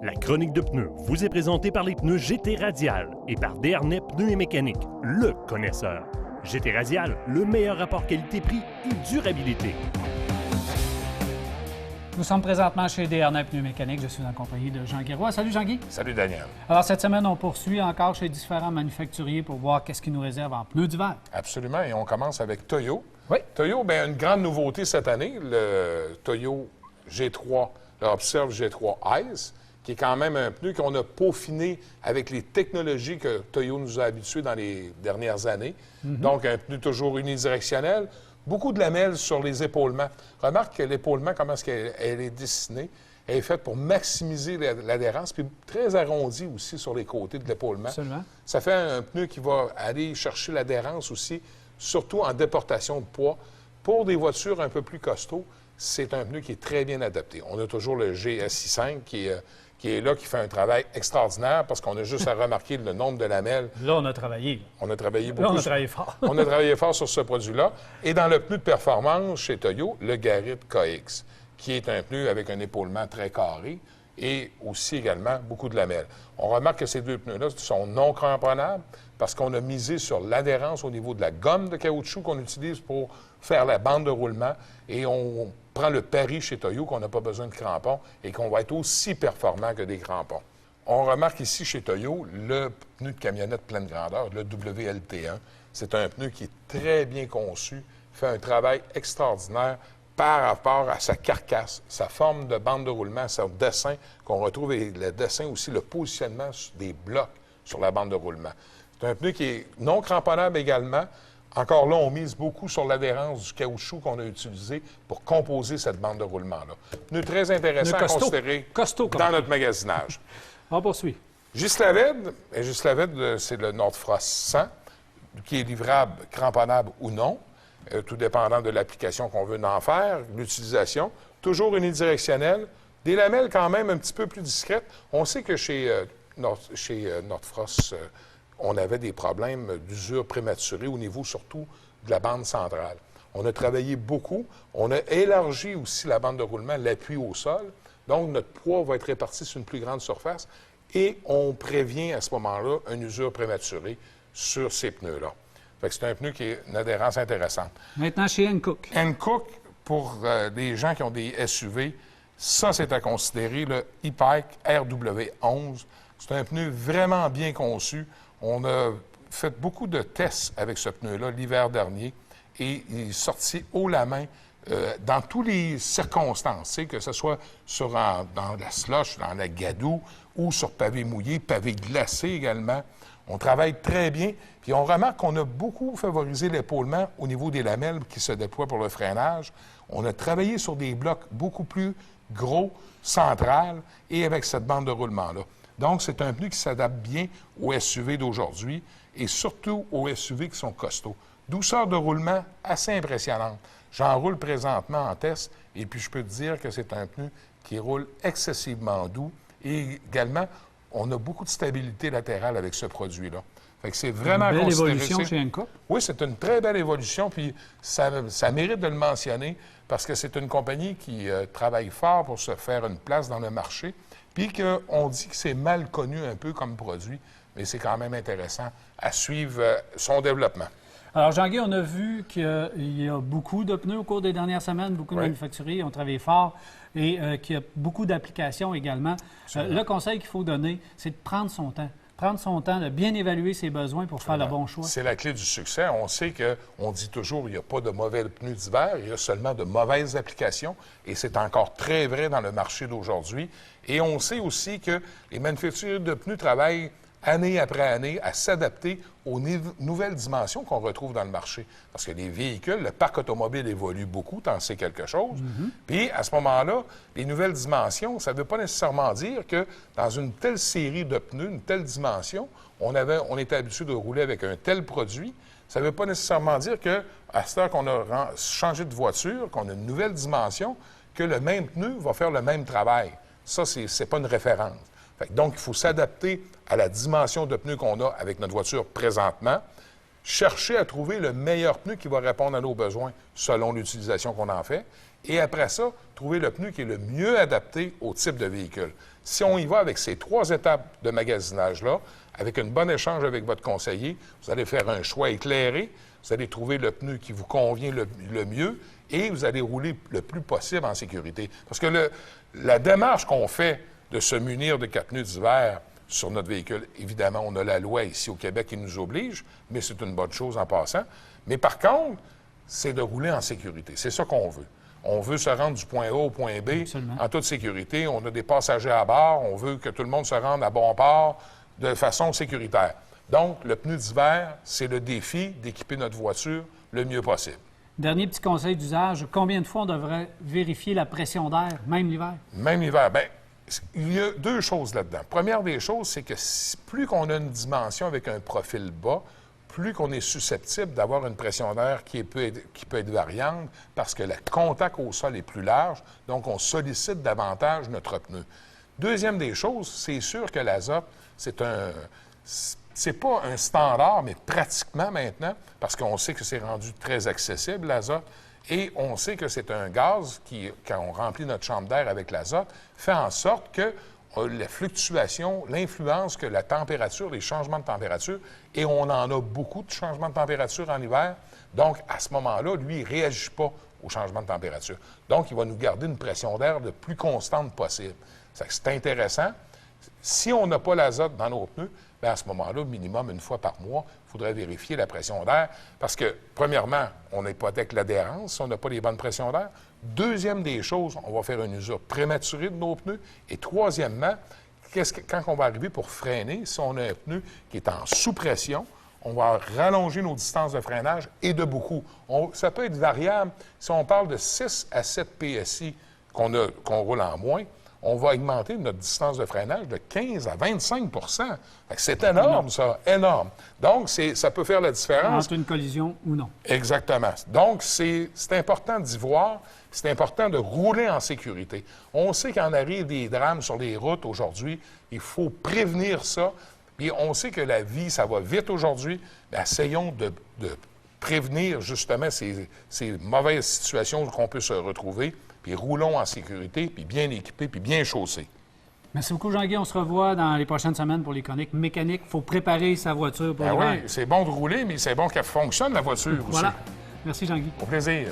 La chronique de pneus vous est présentée par les pneus GT Radial et par Desharnais Pneus et Mécanique, le connaisseur. GT Radial, le meilleur rapport qualité-prix et durabilité. Nous sommes présentement chez Desharnais Pneus et Mécanique. Je suis en compagnie de Jean-Guy Roy. Salut Jean-Guy. Salut Daniel. Alors cette semaine, on poursuit encore chez différents manufacturiers pour voir qu'est-ce qu'ils nous réservent en pneus d'hiver. Absolument, et on commence avec Toyo. Oui. Toyo, bien, une grande nouveauté cette année, le Toyo G3, le Observe G3 Ice, qui est quand même un pneu qu'on a peaufiné avec les technologies que Toyo nous a habitués dans les dernières années. Donc, un pneu toujours unidirectionnel. Beaucoup de lamelles sur les épaulements. Remarque que l'épaulement, comment est-ce qu'elle est dessinée? Elle est faite pour maximiser l'adhérence, puis très arrondie aussi sur les côtés de l'épaulement. Absolument. Ça fait un pneu qui va aller chercher l'adhérence aussi, surtout en déportation de poids. Pour des voitures un peu plus costauds, c'est un pneu qui est très bien adapté. On a toujours le GSI5 qui est là, qui fait un travail extraordinaire parce qu'on a juste à remarquer le nombre de lamelles. Là, on a travaillé. On a travaillé beaucoup. Là, on a travaillé fort. On a travaillé fort sur ce produit-là. Et dans le pneu de performance chez Toyo, le Garrett KX, qui est un pneu avec un épaulement très carré et aussi également beaucoup de lamelles. On remarque que ces deux pneus-là sont non cramponnables parce qu'on a misé sur l'adhérence au niveau de la gomme de caoutchouc qu'on utilise pour faire la bande de roulement et on prend le pari chez Toyo qu'on n'a pas besoin de crampons et qu'on va être aussi performant que des crampons. On remarque ici chez Toyo le pneu de camionnette pleine grandeur, le WLT1. C'est un pneu qui est très bien conçu, fait un travail extraordinaire par rapport à sa carcasse, sa forme de bande de roulement, son dessin qu'on retrouve et le dessin aussi, le positionnement des blocs sur la bande de roulement. C'est un pneu qui est non cramponnable également. Encore là, on mise beaucoup sur l'adhérence du caoutchouc qu'on a utilisé pour composer cette bande de roulement-là. Pneu très intéressant à considérer dans notre magasinage. On poursuit. Gislaved, c'est le Nordfrost 100, qui est livrable, cramponnable ou non, tout dépendant de l'application qu'on veut en faire, l'utilisation. Toujours unidirectionnel. Des lamelles quand même un petit peu plus discrètes. On sait que chez Nordfrost, on avait des problèmes d'usure prématurée au niveau surtout de la bande centrale. On a travaillé beaucoup. On a élargi aussi la bande de roulement, l'appui au sol. Donc, notre poids va être réparti sur une plus grande surface et on prévient à ce moment-là une usure prématurée sur ces pneus-là. Fait que c'est un pneu qui a une adhérence intéressante. Maintenant, chez Hankook. Hankook, pour les gens qui ont des SUV, ça, c'est à considérer le E-Pike RW11. C'est un pneu vraiment bien conçu. On a fait beaucoup de tests avec ce pneu-là l'hiver dernier et il est sorti haut la main dans toutes les circonstances, que ce soit dans la slush, dans la gadoue ou sur pavé mouillé, pavé glacé également. On travaille très bien. Puis on remarque qu'on a beaucoup favorisé l'épaulement au niveau des lamelles qui se déploient pour le freinage. On a travaillé sur des blocs beaucoup plus gros, centrales et avec cette bande de roulement-là. Donc, c'est un pneu qui s'adapte bien aux SUV d'aujourd'hui et surtout aux SUV qui sont costauds. Douceur de roulement assez impressionnante. J'en roule présentement en test et puis je peux te dire que c'est un pneu qui roule excessivement doux et également, on a beaucoup de stabilité latérale avec ce produit-là. Fait que c'est vraiment une belle considéré. évolution chez Hankook. Oui, c'est une très belle évolution, puis ça mérite de le mentionner parce que c'est une compagnie qui travaille fort pour se faire une place dans le marché, puis qu'on dit que c'est mal connu un peu comme produit, mais c'est quand même intéressant à suivre son développement. Alors, Jean-Guy, on a vu qu'il y a beaucoup de pneus au cours des dernières semaines, beaucoup de manufacturiers ont travaillé fort et qu'il y a beaucoup d'applications également. Le conseil qu'il faut donner, c'est de prendre son temps. Prendre son temps, de bien évaluer ses besoins pour faire le bon choix. C'est la clé du succès. On sait qu'on dit toujours qu'il n'y a pas de mauvais pneus d'hiver, il y a seulement de mauvaises applications. Et c'est encore très vrai dans le marché d'aujourd'hui. Et on sait aussi que les manufacturiers de pneus travaillent année après année à s'adapter aux nouvelles dimensions qu'on retrouve dans le marché. Parce que les véhicules, le parc automobile évolue beaucoup, t'en sais quelque chose. Puis, à ce moment-là, les nouvelles dimensions, ça ne veut pas nécessairement dire que dans une telle série de pneus, une telle dimension, on était habitué de rouler avec un tel produit. Ça ne veut pas nécessairement dire qu'à cette heure qu'on a changé de voiture, qu'on a une nouvelle dimension, que le même pneu va faire le même travail. Ça, c'est pas une référence. Donc, il faut s'adapter à la dimension de pneus qu'on a avec notre voiture présentement. chercher à trouver le meilleur pneu qui va répondre à nos besoins selon l'utilisation qu'on en fait. Et après ça, trouver le pneu qui est le mieux adapté au type de véhicule. Si on y va avec ces 3 étapes de magasinage-là, avec un bon échange avec votre conseiller, vous allez faire un choix éclairé, vous allez trouver le pneu qui vous convient le mieux et vous allez rouler le plus possible en sécurité. Parce que la démarche qu'on fait de se munir de 4 pneus d'hiver sur notre véhicule, évidemment, on a la loi ici au Québec qui nous oblige, mais c'est une bonne chose en passant. Mais par contre, c'est de rouler en sécurité. C'est ça qu'on veut. On veut se rendre du point A au point B Absolument. en toute sécurité. On a des passagers à bord. On veut que tout le monde se rende à bon port de façon sécuritaire. Donc, le pneu d'hiver, c'est le défi d'équiper notre voiture le mieux possible. Dernier petit conseil d'usage, combien de fois on devrait vérifier la pression d'air, même l'hiver? Même l'hiver, bien, il y a 2 choses là-dedans. Première des choses, c'est que plus qu'on a une dimension avec un profil bas, plus qu'on est susceptible d'avoir une pression d'air qui peut être variante parce que le contact au sol est plus large, donc on sollicite davantage notre pneu. Deuxième des choses, c'est sûr que l'azote, c'est pas un standard, mais pratiquement maintenant, parce qu'on sait que c'est rendu très accessible, l'azote, et on sait que c'est un gaz qui, quand on remplit notre chambre d'air avec l'azote, fait en sorte que la fluctuation, l'influence que la température, les changements de température, et on en a beaucoup de changements de température en hiver, donc à ce moment-là, lui, il ne réagit pas aux changements de température. Donc, il va nous garder une pression d'air le plus constante possible. C'est intéressant. Si on n'a pas l'azote dans nos pneus, bien à ce moment-là, minimum 1 fois par mois, il faudrait vérifier la pression d'air parce que, premièrement, on hypothèque l'adhérence si on n'a pas les bonnes pressions d'air. Deuxième des choses, on va faire une usure prématurée de nos pneus. Et troisièmement, quand on va arriver pour freiner, si on a un pneu qui est en sous-pression, on va rallonger nos distances de freinage et de beaucoup. Ça peut être variable. Si on parle de 6 à 7 PSI qu'on roule en moins, on va augmenter notre distance de freinage de 15 à 25 C'est énorme, ça, énorme. Donc, ça peut faire la différence. Entre une collision ou non. Exactement. Donc, c'est important d'y voir. C'est important de rouler en sécurité. On sait qu'il en arrive des drames sur les routes aujourd'hui. Il faut prévenir ça. Puis on sait que la vie, ça va vite aujourd'hui. Mais essayons de prévenir justement ces mauvaises situations qu'on peut se retrouver. Puis roulons en sécurité, puis bien équipés, puis bien chaussés. Merci beaucoup, Jean-Guy. On se revoit dans les prochaines semaines pour les chroniques mécaniques. Il faut préparer sa voiture pour l'hiver. Oui, c'est bon de rouler, mais c'est bon qu'elle fonctionne, la voiture aussi. Voilà. Merci, Jean-Guy. Au plaisir.